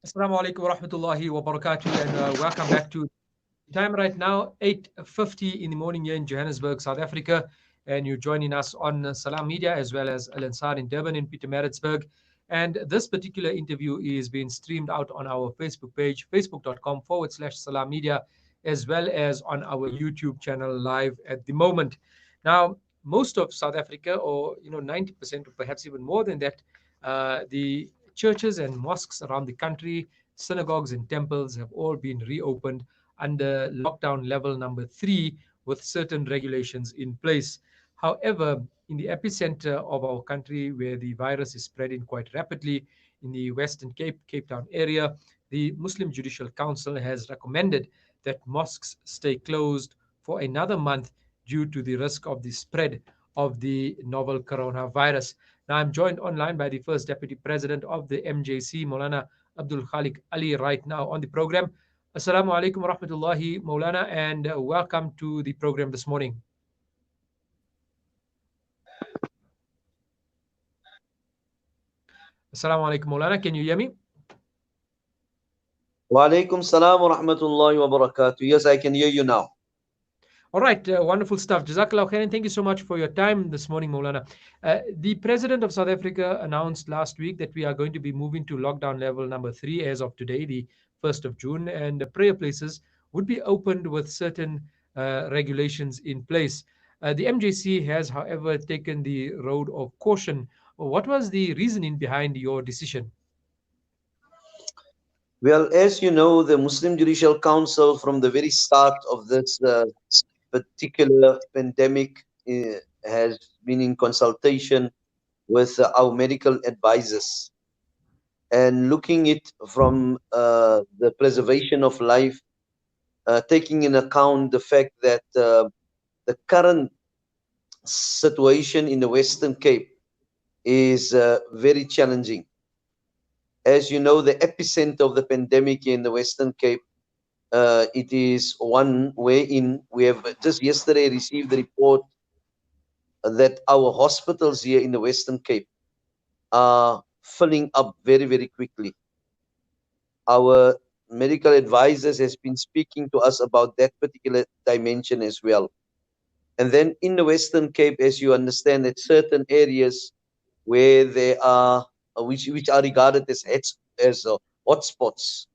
Assalamu alaikum wa rahmatullahi wa barakatuh, and welcome back to time right now, 8:50 in the morning here in Johannesburg, South Africa. And you're joining us on Salam Media as well as Al Ansar in Durban in Pietermaritzburg. And this particular interview is being streamed out on our Facebook page, facebook.com/Salam Media, as well as on our YouTube channel live at the moment. Now, most of South Africa, or 90%, or perhaps even more than that, the churches and mosques around the country, synagogues and temples have all been reopened under lockdown level number 3 with certain regulations in place. However, in the epicenter of our country, where the virus is spreading quite rapidly in the Western Cape, Cape Town area, the Muslim Judicial Council has recommended that mosques stay closed for another month due to the risk of the spread of the novel coronavirus. Now, I'm joined online by the first Deputy President of the MJC, Maulana Abdul Khaliq Ali, right now on the program. Assalamu alaikum wa rahmatullahi, Maulana, and welcome to the program this morning. Assalamu alaikum, Maulana. Can you hear me? Wa alaikum salam wa rahmatullahi wa barakatuh. Yes, I can hear you now. All right, wonderful stuff. Jazakallah khairan. Thank you so much for your time this morning, Maulana. The President of South Africa announced last week that we are going to be moving to lockdown level number 3 as of today, the 1st of June, and prayer places would be opened with certain regulations in place. The MJC has, however, taken the road of caution. What was the reasoning behind your decision? Well, as you know, the Muslim Judicial Council, from the very start of this particular pandemic, has been in consultation with our medical advisors and looking it from the preservation of life, taking in account the fact that the current situation in the Western Cape is very challenging. As you know, the epicenter of the pandemic in the Western Cape, it is one wherein we have just yesterday received the report that our hospitals here in the Western Cape are filling up very, very quickly. Our medical advisors has been speaking to us about that particular dimension as well. And then in the Western Cape, as you understand, that certain areas where they are, which are regarded as hotspots.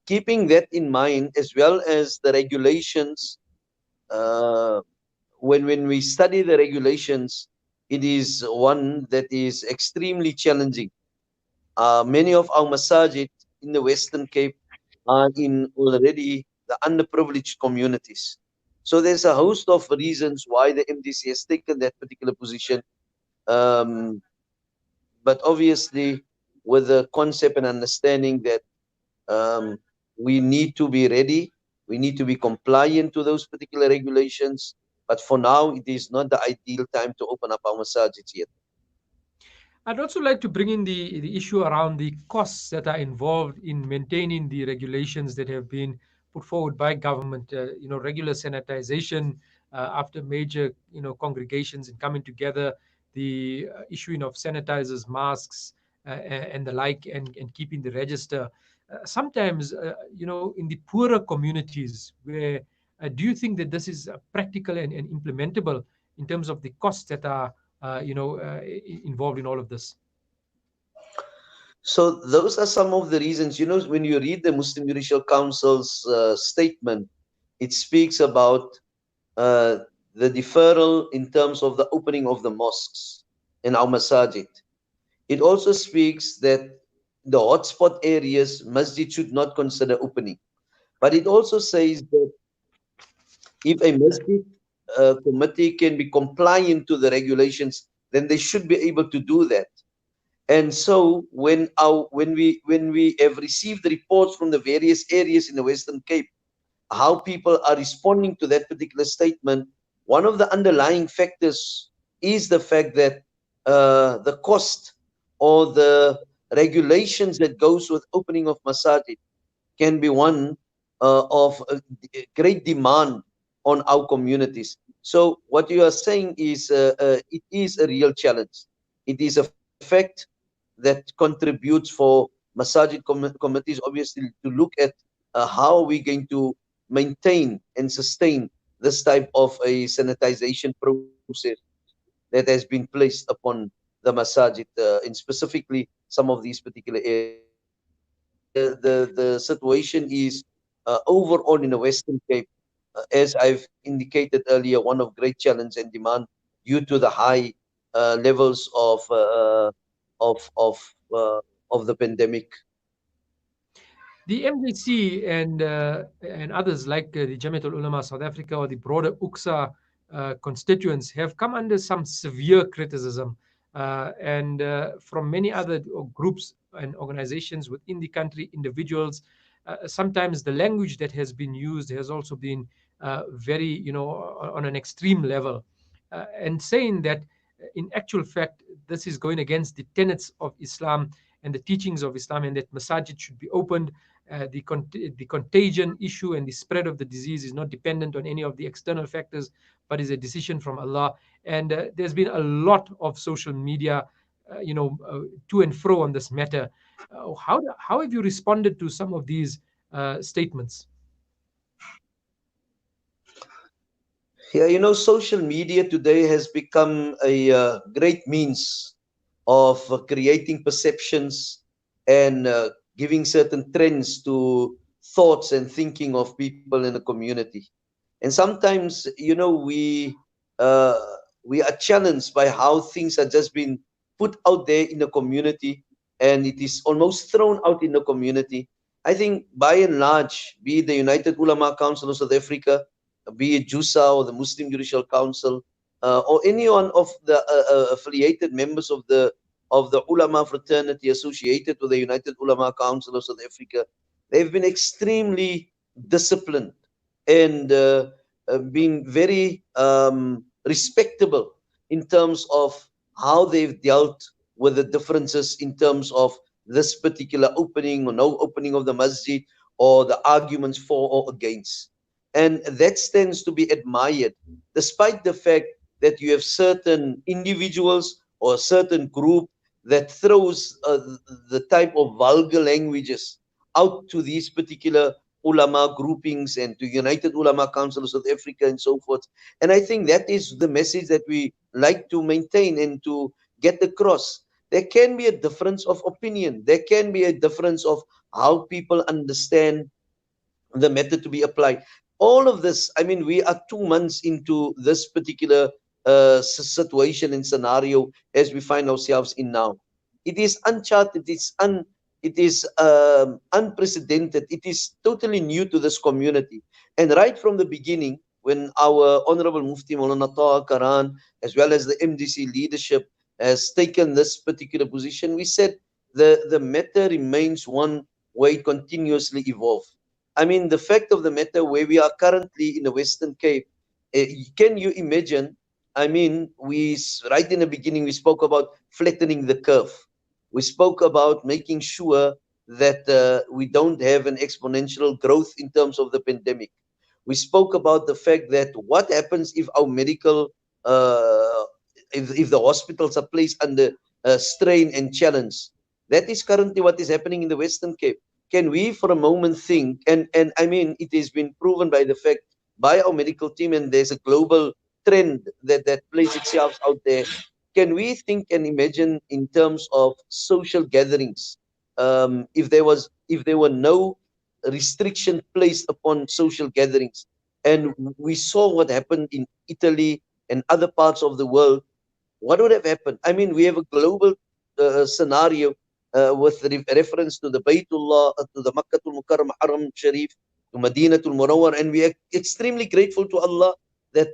Keeping that in mind, as well as the regulations, when we study the regulations, it is one that is extremely challenging. Many of our masajid in the Western Cape are in already the underprivileged communities. So there's a host of reasons why the MDC has taken that particular position. But obviously, with the concept and understanding that we need to be ready, we need to be compliant to those particular regulations. But for now, it is not the ideal time to open up our masajids yet. I'd also like to bring in the issue around the costs that are involved in maintaining the regulations that have been put forward by government. Regular sanitization after major, congregations and coming together, the issuing of sanitizers, masks, and the like, and keeping the register. Sometimes, in the poorer communities, where do you think that this is practical and implementable in terms of the costs that are involved in all of this? So those are some of the reasons. When you read the Muslim Judicial Council's statement, it speaks about the deferral in terms of the opening of the mosques in our masajid. It also speaks that the hotspot areas, masjid should not consider opening. But it also says that if a masjid committee can be compliant to the regulations, then they should be able to do that. And so when we have received reports from the various areas in the Western Cape, how people are responding to that particular statement, one of the underlying factors is the fact that the cost or the regulations that goes with opening of masajid can be one of great demand on our communities. So what you are saying is it is a real challenge. It is a fact that contributes for masajid committees, obviously, to look at how we're going to maintain and sustain this type of a sanitization process that has been placed upon the masajid, in specifically some of these particular areas. The situation is overall in the Western Cape, as I've indicated earlier, one of great challenge and demand due to the high levels of of uh, of the pandemic. The MJC and others like the Jamiat Ulama South Africa or the broader UXA constituents have come under some severe criticism, and from many other groups and organizations within the country, individuals. Sometimes the language that has been used has also been very, on an extreme level, and saying that in actual fact this is going against the tenets of Islam and the teachings of Islam, and that masajid should be opened. The contagion issue and the spread of the disease is not dependent on any of the external factors, but is a decision from Allah. And there's been a lot of social media, to and fro on this matter. How have you responded to some of these statements? Yeah, social media today has become a great means of creating perceptions and giving certain trends to thoughts and thinking of people in a community. And sometimes, uh, we are challenged by how things are just being put out there in the community, and it is almost thrown out in the community. I think by and large, be it the United Ulama Council of South Africa, be it JUSA or the Muslim Judicial Council, or any one of the affiliated members of the ulama fraternity associated with the United Ulama Council of South Africa, they've been extremely disciplined and been very respectable in terms of how they've dealt with the differences in terms of this particular opening or no opening of the masjid, or the arguments for or against. And that stands to be admired, despite the fact that you have certain individuals or a certain group that throws the type of vulgar languages out to these particular ulama groupings and to United Ulama Council of South Africa and so forth. And I think that is the message that we like to maintain and to get across. There can be a difference of opinion. There can be a difference of how people understand the method to be applied. All of this, I mean, we are 2 months into this particular situation and scenario as we find ourselves in now. It is uncharted. It is unprecedented. It is totally new to this community. And right from the beginning, when our Honorable Mufti Maulana Taha Karan, as well as the MDC leadership, has taken this particular position, we said the matter remains one where it continuously evolves. I mean, the fact of the matter where we are currently in the Western Cape, can you imagine? I mean, right in the beginning, we spoke about flattening the curve. We spoke about making sure that we don't have an exponential growth in terms of the pandemic. We spoke about the fact that what happens if our medical, if the hospitals are placed under strain and challenge. That is currently what is happening in the Western Cape. Can we for a moment think, and I mean, it has been proven by the fact by our medical team, and there's a global trend that plays itself out there. Can we think and imagine in terms of social gatherings, if there were no restriction placed upon social gatherings, and we saw what happened in Italy and other parts of the world, what would have happened? I mean, we have a global scenario with reference to the Baytullah, to the Makkatul Mukarram Haram Sharif, to Madinatul Munawwar, and we are extremely grateful to Allah that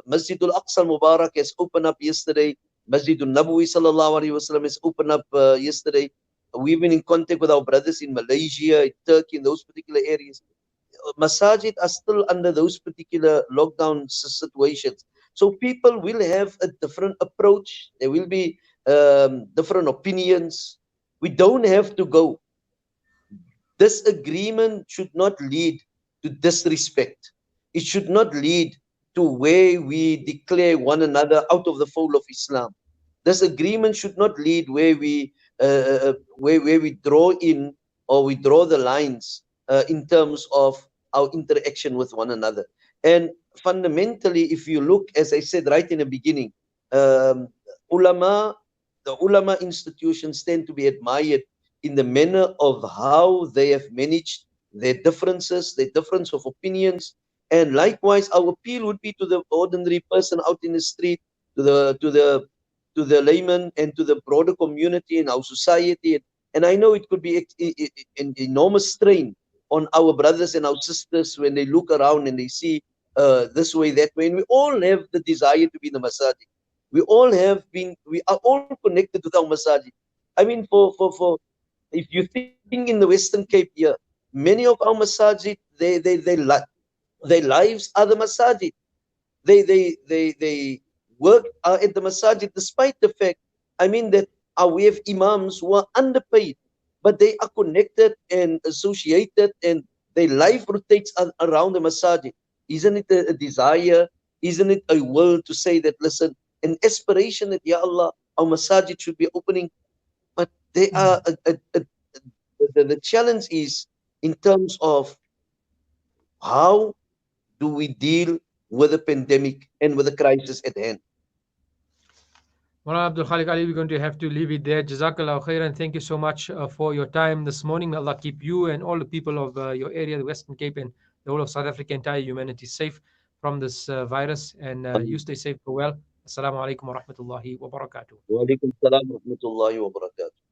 Masjidul Aqsa Mubarak has opened up yesterday. Masjidul Nabawi Sallallahu Alaihi Wasallam has opened up yesterday. We've been in contact with our brothers in Malaysia, in Turkey, in those particular areas. Masajid are still under those particular lockdown situations. So people will have a different approach. There will be different opinions. We don't have to go. Disagreement should not lead to disrespect. It should not lead to where we declare one another out of the fold of Islam. Disagreement should not lead where we where we draw in, or we draw the lines in terms of our interaction with one another. And fundamentally, if you look, as I said right in the beginning, um, ulama, the ulama institutions tend to be admired in the manner of how they have managed their differences, their difference of opinions. And likewise, our appeal would be to the ordinary person out in the street, to the layman, and to the broader community in our society. And I know it could be an enormous strain on our brothers and our sisters when they look around and they see this way, that way. And we all have the desire to be in the masajid. We are all connected with our masajid. I mean, if you think in the Western Cape here, many of our masajid, their lives are the masajid. They work at the masajid, despite the fact, I mean, that we have imams who are underpaid, but they are connected and associated, and their life rotates around the masajid. Isn't it a desire? Isn't it a will to say that, listen, an aspiration that, Ya Allah, our masajid should be opening? But they are the challenge is in terms of how do we deal with the pandemic and with the crisis at hand. Mullah Abdul Khaliq Ali, we're going to have to leave it there. Jazakallah khairan. Thank you so much for your time this morning. May Allah keep you and all the people of your area, the Western Cape, and the whole of South Africa, entire humanity, safe from this virus. And you stay safe, go well. Assalamu alaikum wa rahmatullahi wa barakatuh. Wa alaikum salam wa rahmatullahi wa barakatuh.